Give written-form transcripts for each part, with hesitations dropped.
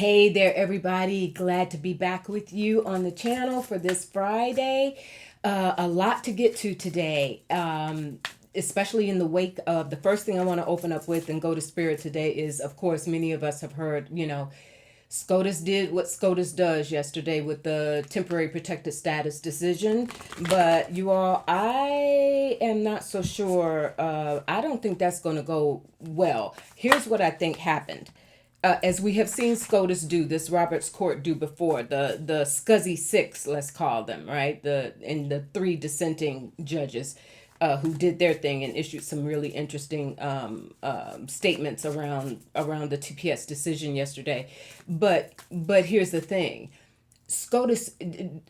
Hey there, everybody. Glad to be back with you on the channel for this Friday. A lot to get to today, especially in the wake of the first thing I want to open up with and go to spirit today is, of course, many of us have heard, Scotus did what Scotus does yesterday with the temporary protected status decision. But you all, I am not so sure. I don't think that's going to go well. Here's what I think happened. As we have seen Scotus do, this Roberts Court do before, the Scuzzy Six, let's call them, right? The three dissenting judges who did their thing and issued some really interesting statements around the TPS decision yesterday. But here's the thing. Scotus,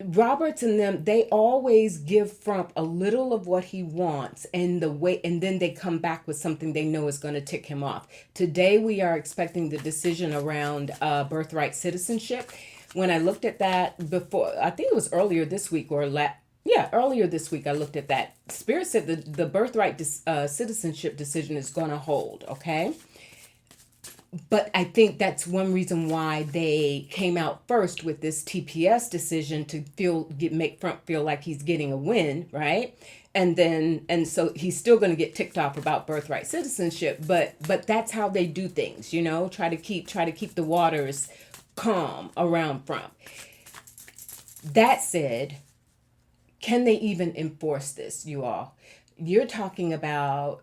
Roberts and them, they always give Trump a little of what he wants and then they come back with something they know is going to tick him off. Today we are expecting the decision around birthright citizenship. When I looked at that before, I think it was earlier this week earlier this week I looked at that. Spirit said the birthright citizenship decision is going to hold, okay? But I think that's one reason why they came out first with this TPS decision to make Trump feel like he's getting a win, right? And so he's still going to get ticked off about birthright citizenship, but that's how they do things, try to keep the waters calm around Trump. That said, can they even enforce this, you all? You're talking about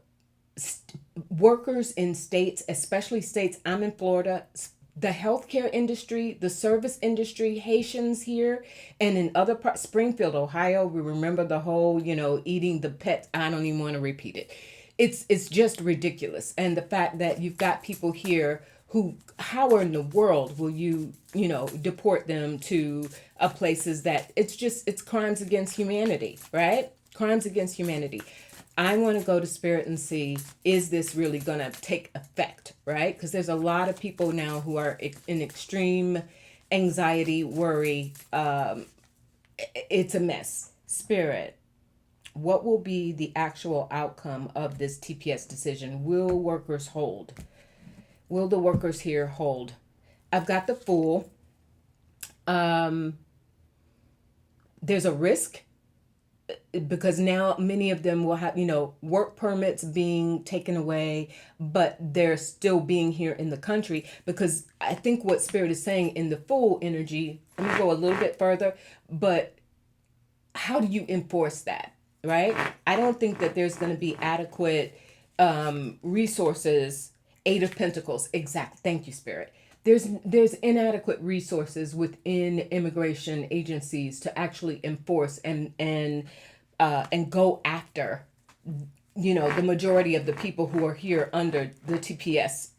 workers in states, especially states. I'm in Florida. The healthcare industry, the service industry, Haitians here, and in other parts, Springfield, Ohio. We remember the whole, eating the pets. I don't even want to repeat it. It's just ridiculous. And the fact that you've got people here who, how in the world will you, deport them to places that it's crimes against humanity, right? Crimes against humanity. I want to go to spirit and see, is this really going to take effect, right? Because there's a lot of people now who are in extreme anxiety, worry. It's a mess. Spirit, what will be the actual outcome of this TPS decision? Will workers hold? Will the workers here hold? I've got the Fool. There's a risk because now many of them will have, work permits being taken away, but they're still being here in the country. Because I think what Spirit is saying in the Fool energy, let me go a little bit further, but how do you enforce that, right? I don't think that there's going to be adequate resources. Eight of Pentacles, exact. Thank you, Spirit. There's inadequate resources within immigration agencies to actually enforce and go after, the majority of the people who are here under the TPS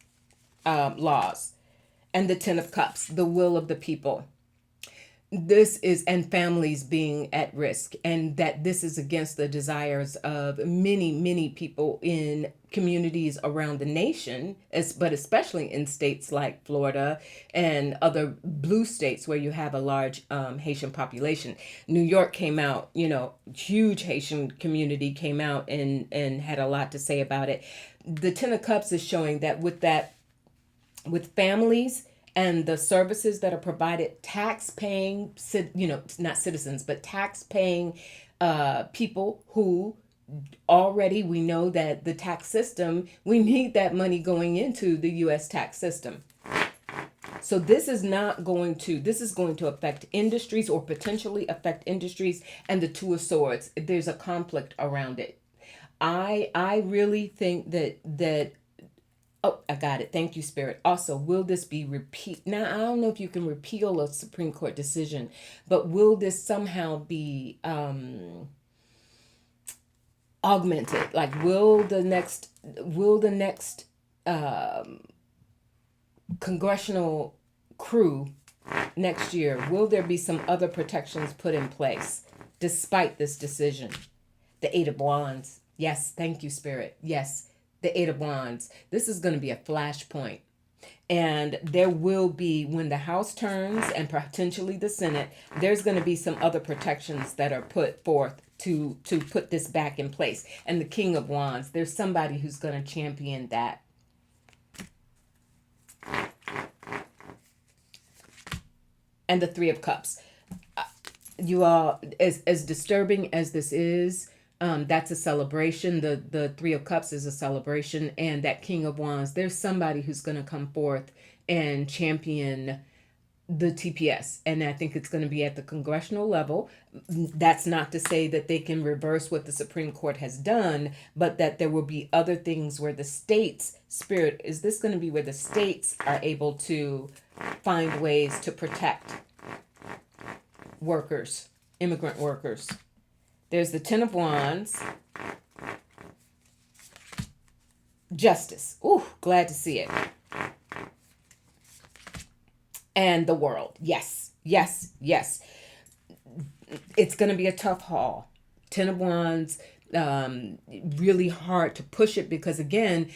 laws, and the Ten of Cups, the will of the people. And families being at risk, and that this is against the desires of many people in communities around the nation, but especially in states like Florida and other blue states where you have a large Haitian population. New York came out, huge Haitian community came out and had a lot to say about it. The Ten of Cups is showing that with families and the services that are provided, tax-paying, not citizens, but tax-paying people who already, we know that the tax system, we need that money going into the U.S. tax system. So this is going to affect industries, or potentially affect industries, and the Two of Swords. There's a conflict around it. I really think that oh, I got it. Thank you, Spirit. Also, will this be repeat? Now, I don't know if you can repeal a Supreme Court decision, but will this somehow be augmented? Like, will the next congressional crew next year, will there be some other protections put in place despite this decision? The Eight of Wands. Yes, thank you, Spirit. Yes. The Eight of Wands. This is going to be a flashpoint. And there will be, when the House turns and potentially the Senate, there's going to be some other protections that are put forth to put this back in place. And the King of Wands, there's somebody who's going to champion that. and the Three of Cups. You all, as disturbing as this is, that's a celebration. The Three of Cups is a celebration, and that King of Wands, there's somebody who's going to come forth and champion the TPS, and I think it's going to be at the congressional level. That's not to say that they can reverse what the Supreme Court has done, but that there will be other things where the states, Spirit, is this going to be where the states are able to find ways to protect workers, immigrant workers? There's the Ten of Wands. Justice. Ooh, glad to see it. And the world. Yes, yes, yes. It's going to be a tough haul. Ten of Wands, really hard to push it because, again,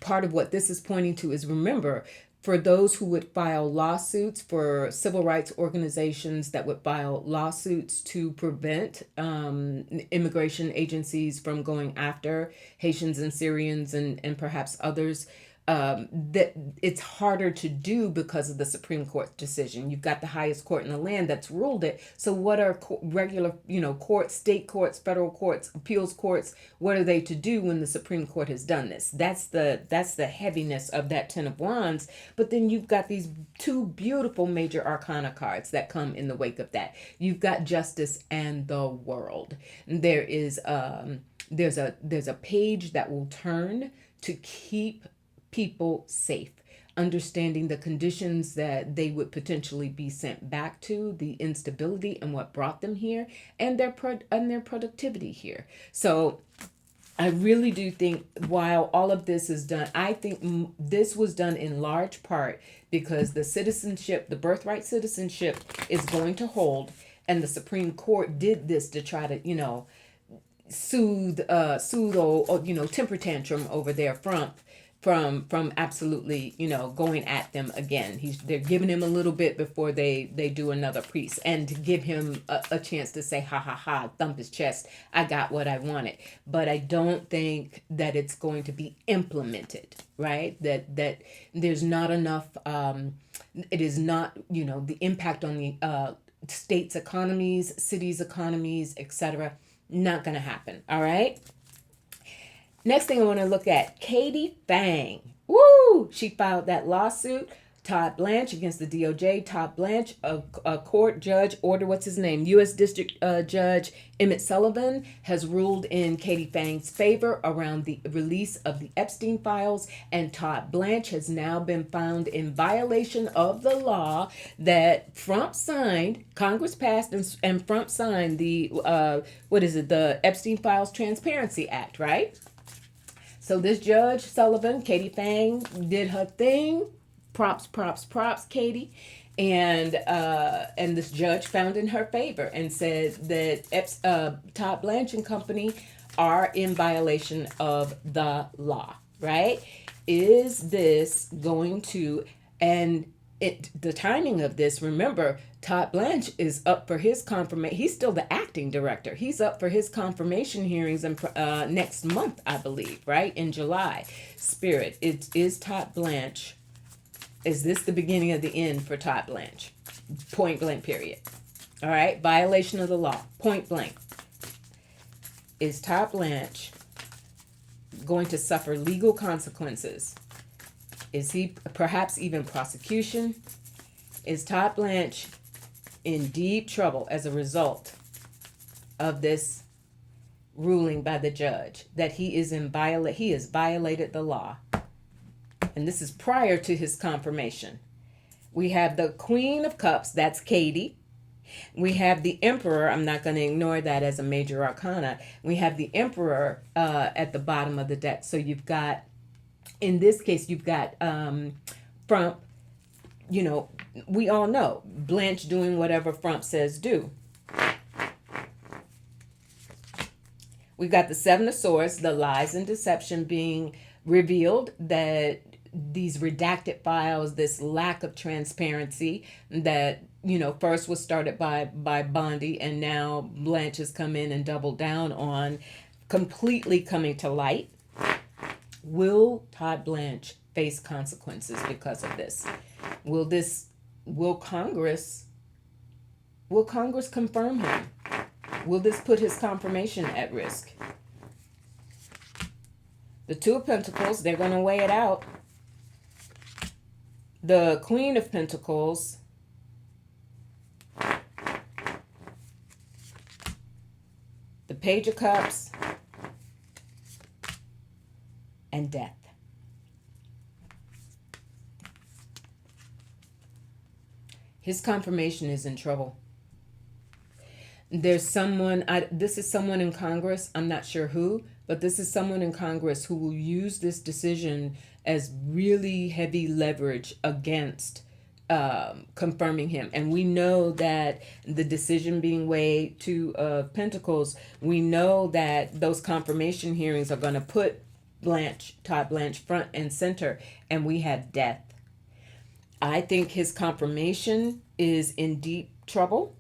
part of what this is pointing to is, remember, for those who would file lawsuits, for civil rights organizations that would file lawsuits to prevent immigration agencies from going after Haitians and Syrians and perhaps others, that it's harder to do because of the Supreme Court decision. You've got the highest court in the land that's ruled it. So what are regular, courts, state courts, federal courts, appeals courts, what are they to do when the Supreme Court has done this? That's the heaviness of that Ten of Wands. But then you've got these two beautiful major arcana cards that come in the wake of that. You've got Justice and the World. There is there's a page that will turn to keep people safe, understanding the conditions that they would potentially be sent back to, the instability and what brought them here, and their productivity here. So I really do think while all of this is done, I think this was done in large part because the citizenship, the birthright citizenship is going to hold, and the Supreme Court did this to try to, soothe or temper tantrum over there from absolutely, going at them again. They're giving him a little bit before they do another piece, and to give him a chance to say, ha ha ha, thump his chest, I got what I wanted. But I don't think that it's going to be implemented, right? That there's not enough, it is not, the impact on the states' economies, cities' economies, etc. Not going to happen, all right? Next thing I want to look at, Katie Fang. Woo! She filed that lawsuit, Todd Blanch against the DOJ. Todd Blanch, a court judge, what's his name? U.S. District Judge Emmett Sullivan has ruled in Katie Fang's favor around the release of the Epstein files, and Todd Blanch has now been found in violation of the law that Trump signed, Congress passed, and Trump signed the, the Epstein Files Transparency Act, right? So this Judge Sullivan, Katie Fang, did her thing. Props, Katie. And this judge found in her favor and said that Todd Blanch and company are in violation of the law, right? Is this going to, the timing of this, remember, Todd Blanch is up for his confirmation. He's still the acting director. He's up for his confirmation hearings next month, I believe, right? In July. Spirit, is Todd Blanch, is this the beginning of the end for Todd Blanch? Point blank, period. All right? Violation of the law. Point blank. Is Todd Blanch going to suffer legal consequences? Is he perhaps even prosecution? Is Todd Blanch in deep trouble as a result of this ruling by the judge that he has violated the law? And this is prior to his confirmation. We have the Queen of Cups, that's Katie. We have the Emperor. I'm not going to ignore that as a major arcana. We have the Emperor at the bottom of the deck. So you've got, in this case, you've got Trump. We all know Blanche doing whatever Trump says do. We've got the Seven of Swords, the lies and deception being revealed, that these redacted files, this lack of transparency that, first was started by Bondi, and now Blanche has come in and doubled down on, completely coming to light. Will Todd Blanch face consequences because of this? Will Congress Will Congress confirm him? Will this put his confirmation at risk? The Two of Pentacles, they're going to weigh it out. The Queen of Pentacles, the Page of Cups, and Death. His confirmation is in trouble. There's someone, this is someone in Congress, I'm not sure who, but this is someone in Congress who will use this decision as really heavy leverage against confirming him. And we know that the decision being weighed, Two of Pentacles, we know that those confirmation hearings are going to put Blanche, Todd Blanch, front and center, and we have Death. I think his confirmation is in deep trouble.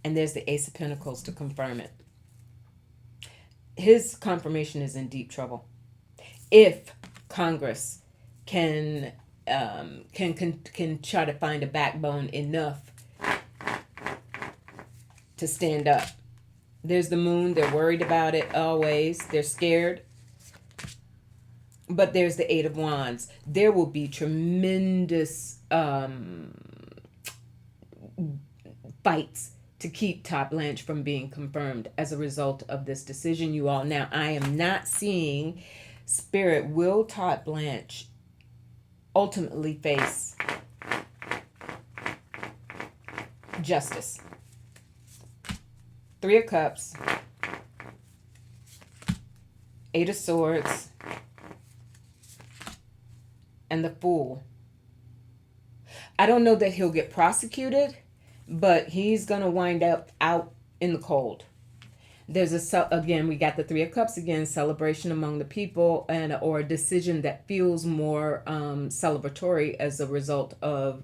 And there's the Ace of Pentacles to confirm it. His confirmation is in deep trouble. If Congress can try to find a backbone enough to stand up. There's the Moon. They're worried about it always. They're scared. But there's the Eight of Wands. There will be tremendous fights to keep Todd Blanch from being confirmed as a result of this decision, you all. Now, I am not seeing Spirit. Will Todd Blanch ultimately face justice? Three of Cups, Eight of Swords, and the Fool. I don't know that he'll get prosecuted, but he's going to wind up out in the cold. There's again, we got the Three of Cups again, celebration among the people, and or a decision that feels more celebratory as a result of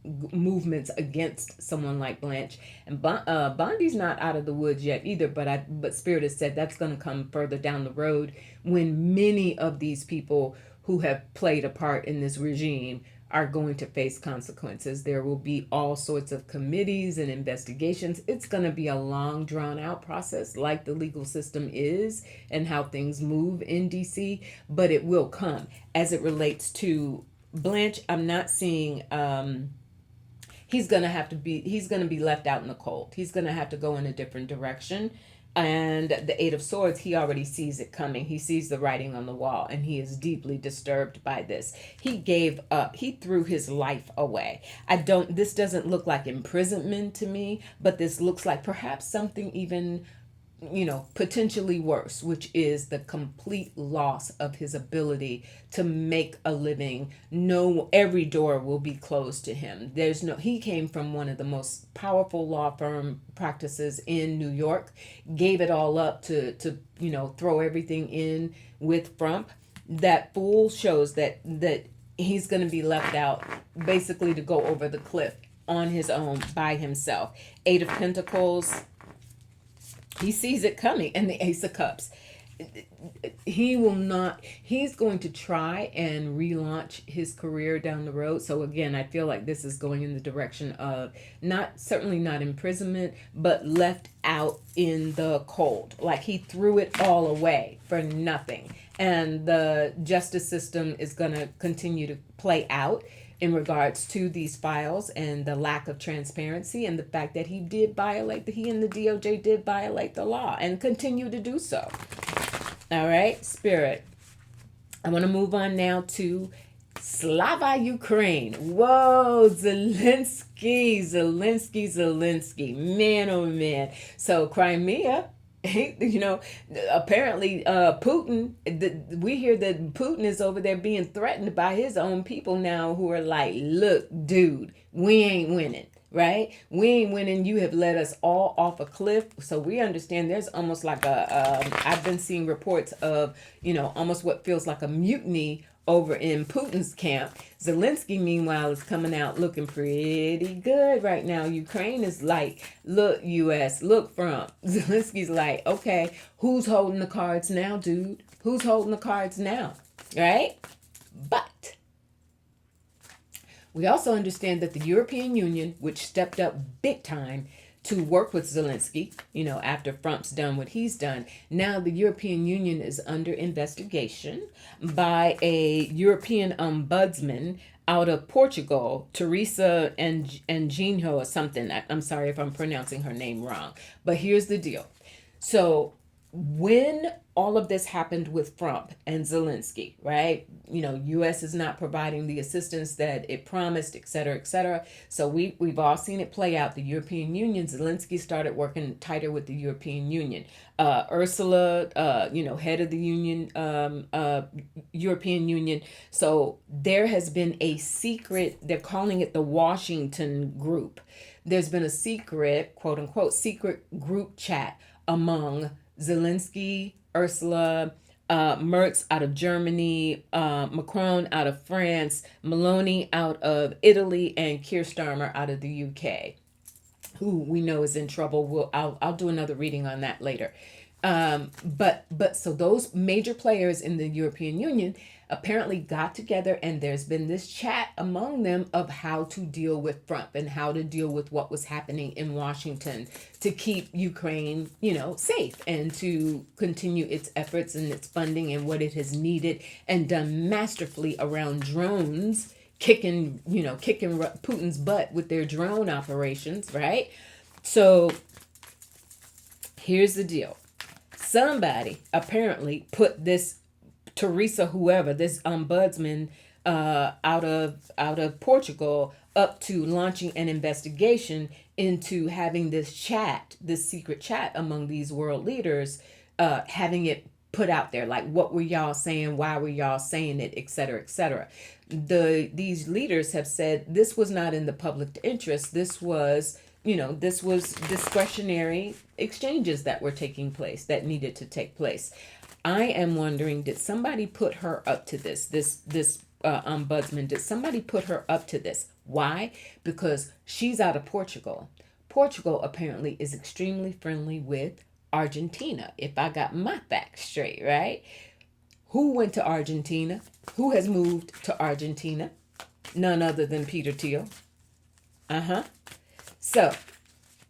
movements against someone like Blanche. And Bondi's not out of the woods yet either, but Spirit has said that's going to come further down the road when many of these people who have played a part in this regime are going to face consequences. There will be all sorts of committees and investigations. It's going to be a long, drawn-out process like the legal system is and how things move in D.C., but it will come. As it relates to Blanche, I'm not seeing... he's going to be left out in the cold. He's going to have to go in a different direction. And the Eight of Swords, he already sees it coming. He sees the writing on the wall, and he is deeply disturbed by this. He gave up. He threw his life away. This doesn't look like imprisonment to me, but this looks like perhaps something even, potentially worse, which is the complete loss of his ability to make a living. Every door will be closed to him. He came from one of the most powerful law firm practices in New York, gave it all up to throw everything in with Trump. That Fool shows that he's going to be left out, basically to go over the cliff on his own by himself. Eight of Pentacles, he sees it coming, and the Ace of Cups. He's going to try and relaunch his career down the road. So again, I feel like this is going in the direction of certainly not imprisonment, but left out in the cold. Like he threw it all away for nothing. And the justice system is going to continue to play out in regards to these files and the lack of transparency and the fact that he and the DOJ did violate the law and continue to do so. All right, Spirit. I want to move on now to Slava Ukraine. Whoa, Zelensky. Man, oh man. So Crimea, apparently Putin, we hear that Putin is over there being threatened by his own people now who are like, look, dude, we ain't winning, right? We ain't winning. You have let us all off a cliff. So we understand there's almost like I've been seeing reports of, almost what feels like a mutiny over in Putin's camp. Zelensky, meanwhile, is coming out looking pretty good right now. Ukraine is like, look, U.S., look, Trump. Zelensky's like, okay, who's holding the cards now, dude? Who's holding the cards now, right? But We also understand that the European Union, which stepped up big time to work with Zelensky, after Trump's done what he's done, now the European Union is under investigation by a European ombudsman out of Portugal, Teresa and Genho or something. I'm sorry if I'm pronouncing her name wrong. But here's the deal. So when all of this happened with Trump and Zelensky, right? U.S. is not providing the assistance that it promised, et cetera, et cetera. So we've all seen it play out. The European Union, Zelensky started working tighter with the European Union. Ursula, head of the Union, European Union. So there has been a secret, they're calling it the Washington Group. There's been a secret, quote unquote, secret group chat among Zelensky, Ursula, Merz out of Germany, Macron out of France, Meloni out of Italy, and Keir Starmer out of the UK, who we know is in trouble. I'll do another reading on that later. But so those major players in the European Union apparently got together, and there's been this chat among them of how to deal with Trump and how to deal with what was happening in Washington to keep Ukraine, safe and to continue its efforts and its funding and what it has needed and done masterfully around drones, kicking Putin's butt with their drone operations, right? So here's the deal. Somebody apparently put this Teresa, whoever, this ombudsman out of Portugal, up to launching an investigation into having this secret chat among these world leaders, having it put out there, like, what were y'all saying, why were y'all saying it, et cetera, et cetera. These leaders have said this was not in the public interest. This was discretionary exchanges that were taking place, that needed to take place. I am wondering, did somebody put her up to this ombudsman? Did somebody put her up to this? Why? Because she's out of Portugal. Portugal apparently is extremely friendly with Argentina, if I got my facts straight, right? Who went to Argentina? Who has moved to Argentina? None other than Peter Thiel. So,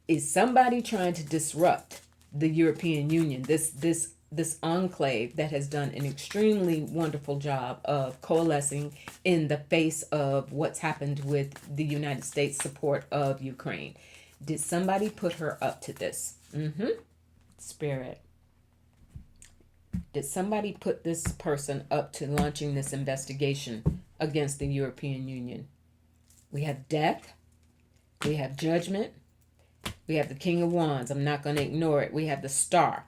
is somebody trying to disrupt the European Union, this enclave that has done an extremely wonderful job of coalescing in the face of what's happened with the United States support of Ukraine? Did somebody put her up to this? Spirit. Did somebody put this person up to launching this investigation against the European Union? We have death. We have judgment. We have the King of Wands. I'm not going to ignore it. We have the Star.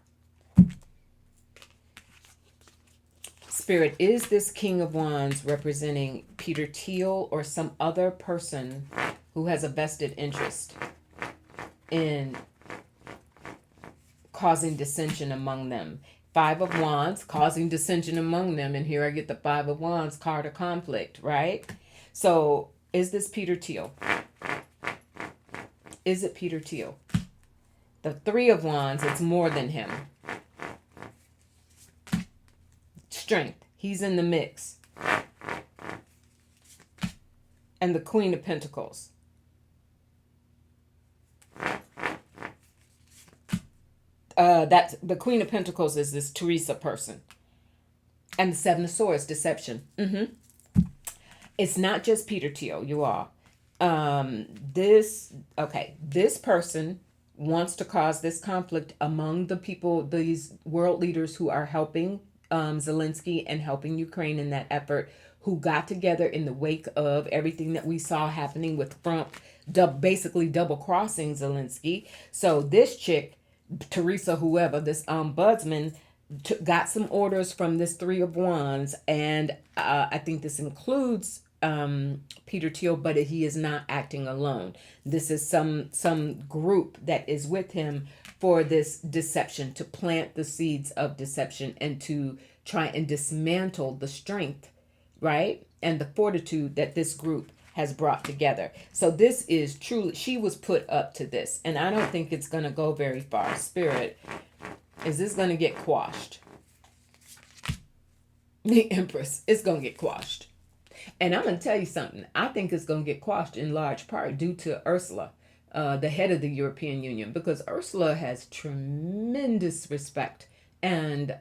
Spirit, is this King of Wands representing Peter Thiel or some other person who has a vested interest in causing dissension among them? Five of Wands, causing dissension among them. And here I get the Five of Wands, card of conflict, right? So is this Peter Thiel? Is it Peter Thiel? The Three of Wands, it's more than him. Strength, he's in the mix. And the Queen of Pentacles. That's the Queen of Pentacles is this Teresa person. And the Seven of Swords, deception. It's not just Peter Thiel, you all. This person wants to cause this conflict among the people, these world leaders who are helping Zelensky and helping Ukraine in that effort, who got together in the wake of everything that we saw happening with Trump, basically double crossing Zelensky. So this chick, Teresa, whoever, this ombudsman, got some orders from this Three of Wands, and I think this includes Peter Thiel, but he is not acting alone. This is some group that is with him for this deception, to plant the seeds of deception and to try and dismantle the strength, right? And the fortitude that this group has brought together. So this is truly, she was put up to this, and I don't think it's going to go very far. Spirit, is this going to get quashed? The Empress, it's going to get quashed. And I'm going to tell you something. I think it's going to get quashed in large part due to Ursula, the head of the European Union, because Ursula has tremendous respect and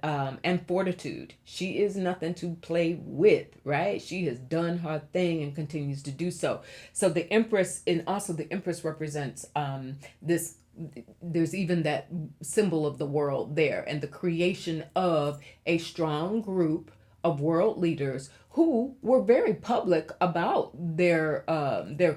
fortitude. She is nothing to play with, right? She has done her thing and continues to do so. So the Empress, and also the Empress represents this. There's even that symbol of the world there, and the creation of a strong group of world leaders who were very public about their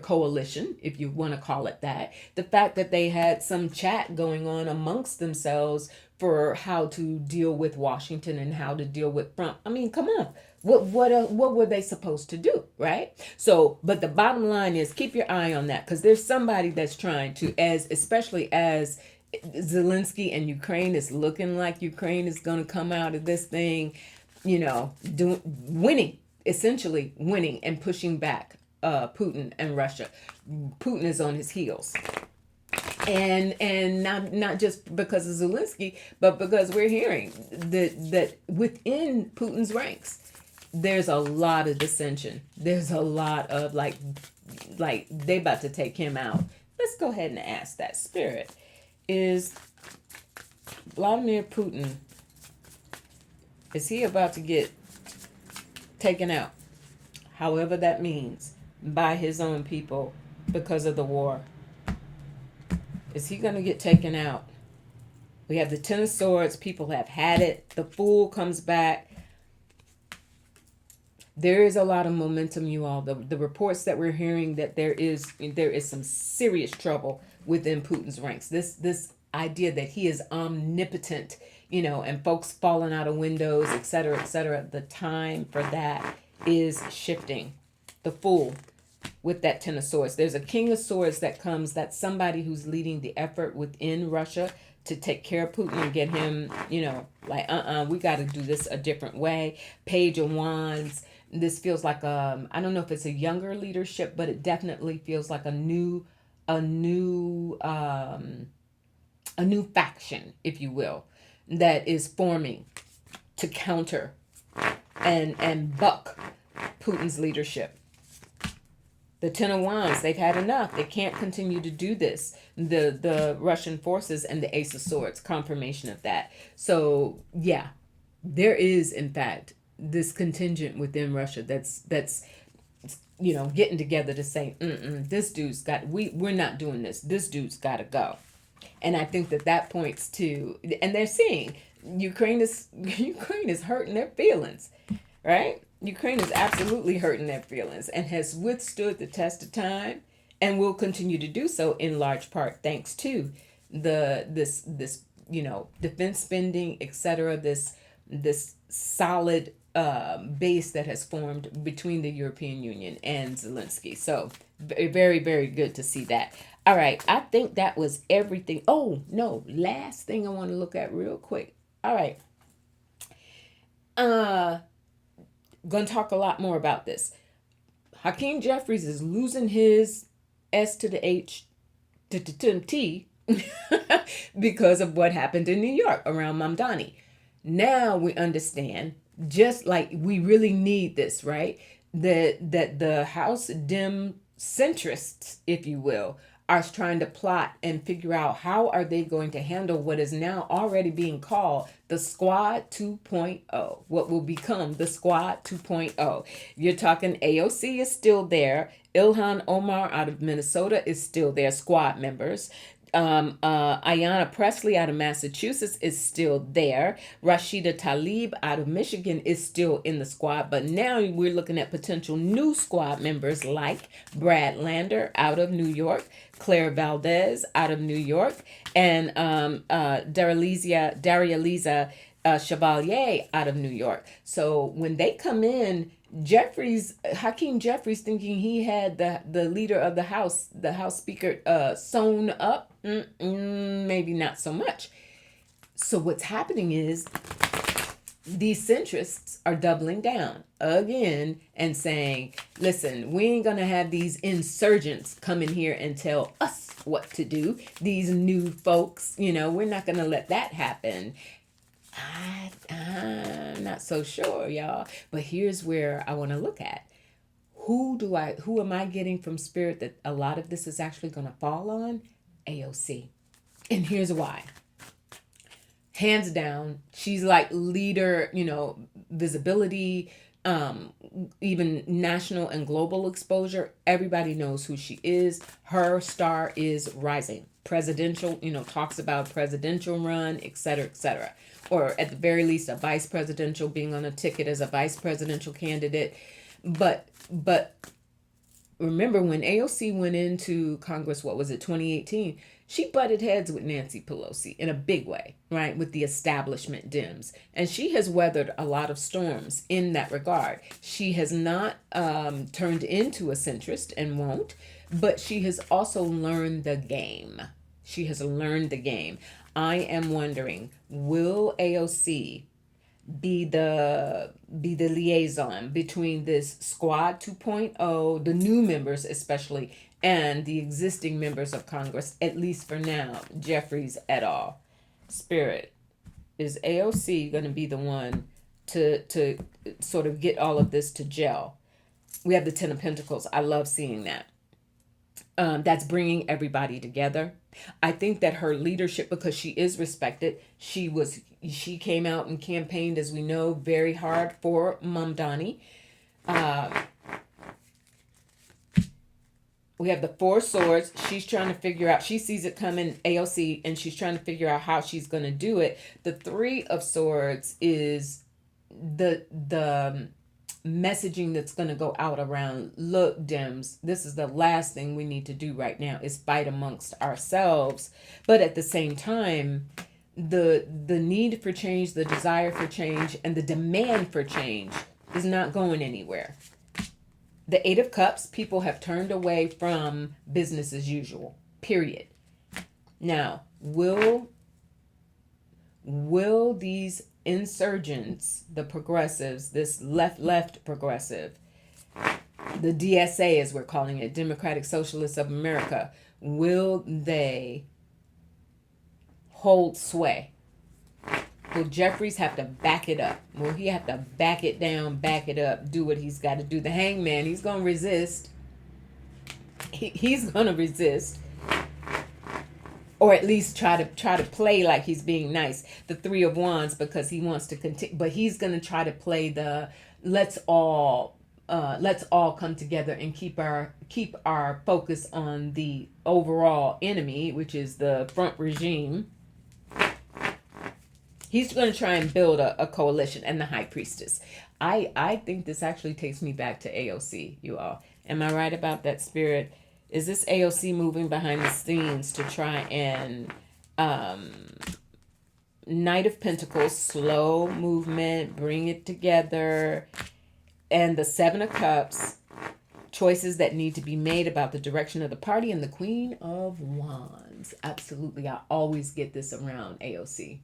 coalition, if you want to call it that. The fact that they had some chat going on amongst themselves for how to deal with Washington and how to deal with Trump. I mean, come on. What were they supposed to do, right? So, but the bottom line is keep your eye on that, because there's somebody that's trying to, especially as Zelensky and Ukraine is looking like Ukraine is going to come out of this thing, winning, essentially winning and pushing back Putin and Russia. Putin is on his heels. And not just because of Zelensky, but because we're hearing that within Putin's ranks, there's a lot of dissension. There's a lot of like they about to take him out. Let's go ahead and ask that spirit. Is Vladimir Putin, is he about to get taken out, however that means, by his own people because of the war? Is he going to get taken out? We have the Ten of Swords. People have had it. The Fool comes back. There is a lot of momentum, you all. The reports that we're hearing that there is some serious trouble within Putin's ranks. This idea that he is omnipotent, and folks falling out of windows, et cetera, et cetera. The time for that is shifting. The Fool. With that Ten of Swords, there's a King of Swords that comes. That's somebody who's leading the effort within Russia to take care of Putin and get him, we got to do this a different way. Page of Wands. This feels like I don't know if it's a younger leadership, but it definitely feels like a new faction, if you will, that is forming to counter and buck Putin's leadership. The Ten of Wands, they've had enough. They can't continue to do this. The Russian forces, and the Ace of Swords, confirmation of that. So, yeah, there is, in fact, this contingent within Russia that's getting together to say, this dude's we're not doing this. This dude's got to go. And I think that points to, and they're seeing Ukraine is hurting their feelings, right? Ukraine is absolutely hurting their feelings and has withstood the test of time and will continue to do so in large part thanks to this defense spending, etc. This solid base that has formed between the European Union and Zelensky. So very, very good to see that. All right, I think that was everything. Oh no, last thing I want to look at real quick. All right. Going to talk a lot more about this. Hakeem Jeffries is losing his S to the H to T because of what happened in New York around Mamdani. Now we understand, just like we really need this, right? That the House Dem centrists, if you will, are trying to plot and figure out how are they going to handle what is now already being called the Squad 2.0, what will become the Squad 2.0. You're talking AOC is still there. Ilhan Omar out of Minnesota is still there, squad members. Ayanna Pressley out of Massachusetts is still there. Rashida Tlaib out of Michigan is still in the squad. But now we're looking at potential new squad members like Brad Lander out of New York, Claire Valdez out of New York, and Daria Chevalier out of New York. So when they come in, Hakeem Jeffries, thinking he had the leader of the House Speaker sewn up, maybe not so much. So what's happening is these centrists are doubling down again and saying, listen, we ain't going to have these insurgents come in here and tell us what to do. These new folks, we're not going to let that happen. I'm not so sure, y'all. But here's where I want to look at. who am I getting from spirit that a lot of this is actually going to fall on? AOC. And here's why. Hands down, she's like leader, visibility, even national and global exposure. Everybody knows who she is. Her star is rising. Presidential, talks about presidential run, et cetera, et cetera. Or at the very least, a vice presidential, being on a ticket as a vice presidential candidate. But remember when AOC went into Congress, what was it, 2018? She butted heads with Nancy Pelosi in a big way, right? With the establishment Dems. And she has weathered a lot of storms in that regard. She has not turned into a centrist and won't, but she has also learned the game. She has learned the game. I am wondering, will AOC be the liaison between this squad 2.0, the new members especially, and the existing members of Congress, at least for now, Jeffries et al. Spirit, is AOC going to be the one to sort of get all of this to gel? We have the Ten of Pentacles. I love seeing that. That's bringing everybody together. I think that her leadership, because she is respected, she came out and campaigned, as we know, very hard for Mamdani. We have the Four Swords. She's trying to figure out, she sees it coming, AOC, and she's trying to figure out how she's going to do it. The Three of Swords is the messaging that's going to go out around, look, Dems, this is the last thing we need to do right now is fight amongst ourselves. But at the same time, the need for change, the desire for change, and the demand for change is not going anywhere. The Eight of Cups, people have turned away from business as usual, period. Now, will these insurgents, the progressives, this left progressive, the DSA as we're calling it, Democratic Socialists of America, will they hold sway? Will Jeffries have to back it up? Will he have to back it down, back it up, do what he's got to do? The hangman, he's going to resist. He's going to resist. Or at least try to play like he's being nice. The Three of Wands, because he wants to continue, but he's going to try to play the let's all come together and keep our focus on the overall enemy, which is the front regime. He's going to try and build a coalition, and the High Priestess. I think this actually takes me back to AOC, you all. Am I right about that, Spirit? Is this AOC moving behind the scenes to try and Knight of Pentacles, slow movement, bring it together, and the Seven of Cups, choices that need to be made about the direction of the party, and the Queen of Wands. Absolutely, I always get this around AOC.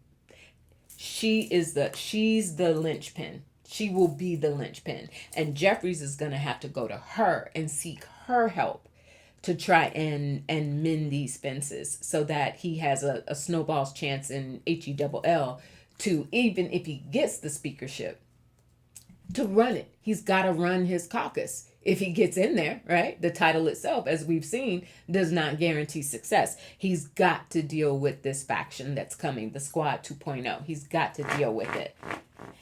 She's the linchpin. She will be the linchpin. And Jeffries is going to have to go to her and seek her help to try and mend these fences so that he has a snowball's chance in HELL to, even if he gets the speakership, to run it. He's got to run his caucus. If he gets in there, right? The title itself, as we've seen, does not guarantee success. He's got to deal with this faction that's coming, the Squad 2.0. He's got to deal with it.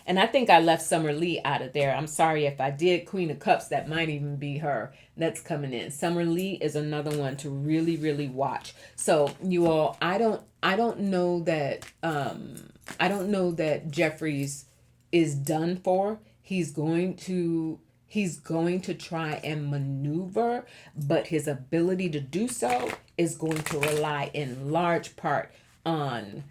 And I think I left Summer Lee out of there. I'm sorry if I did. Queen of Cups, that might even be her that's coming in. Summer Lee is another one to really, really watch. So you all, I don't know that Jeffries is done for. He's going to try and maneuver, but his ability to do so is going to rely in large part on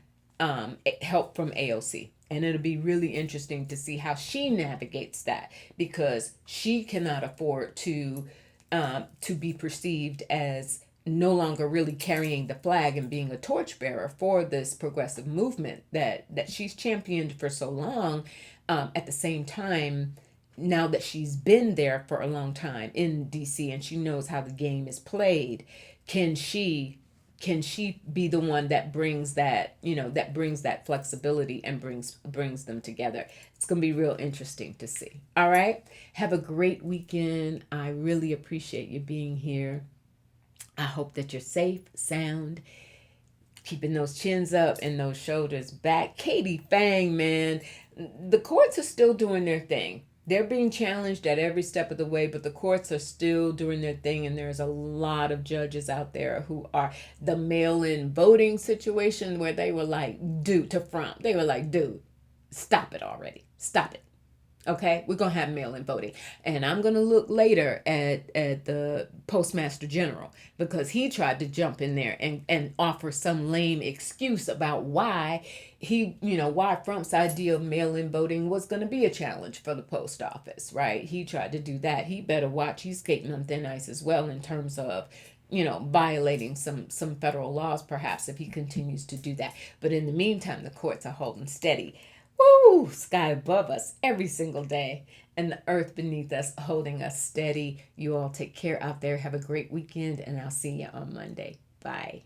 help from AOC. And it'll be really interesting to see how she navigates that, because she cannot afford to be perceived as no longer really carrying the flag and being a torchbearer for this progressive movement that she's championed for so long. At the same time, now that she's been there for a long time in DC and she knows how the game is played, can she can she be the one that brings that, that brings that flexibility and brings them together? It's going to be real interesting to see. All right. Have a great weekend. I really appreciate you being here. I hope that you're safe, sound, keeping those chins up and those shoulders back. Katie Fang, man, the courts are still doing their thing. They're being challenged at every step of the way, but the courts are still doing their thing. And there's a lot of judges out there who are the mail-in voting situation where they were like, dude, to Trump, they were like, dude, stop it already. Stop it. Okay, we're going to have mail-in voting. And I'm going to look later at the Postmaster General, because he tried to jump in there and offer some lame excuse about why why Trump's idea of mail-in voting was going to be a challenge for the post office, right? He tried to do that. He better watch. He's skating on thin ice as well in terms of, violating some federal laws, perhaps, if he continues to do that. But in the meantime, the courts are holding steady. Woo! Sky above us every single day, and the earth beneath us holding us steady. You all take care out there. Have a great weekend, and I'll see you on Monday. Bye.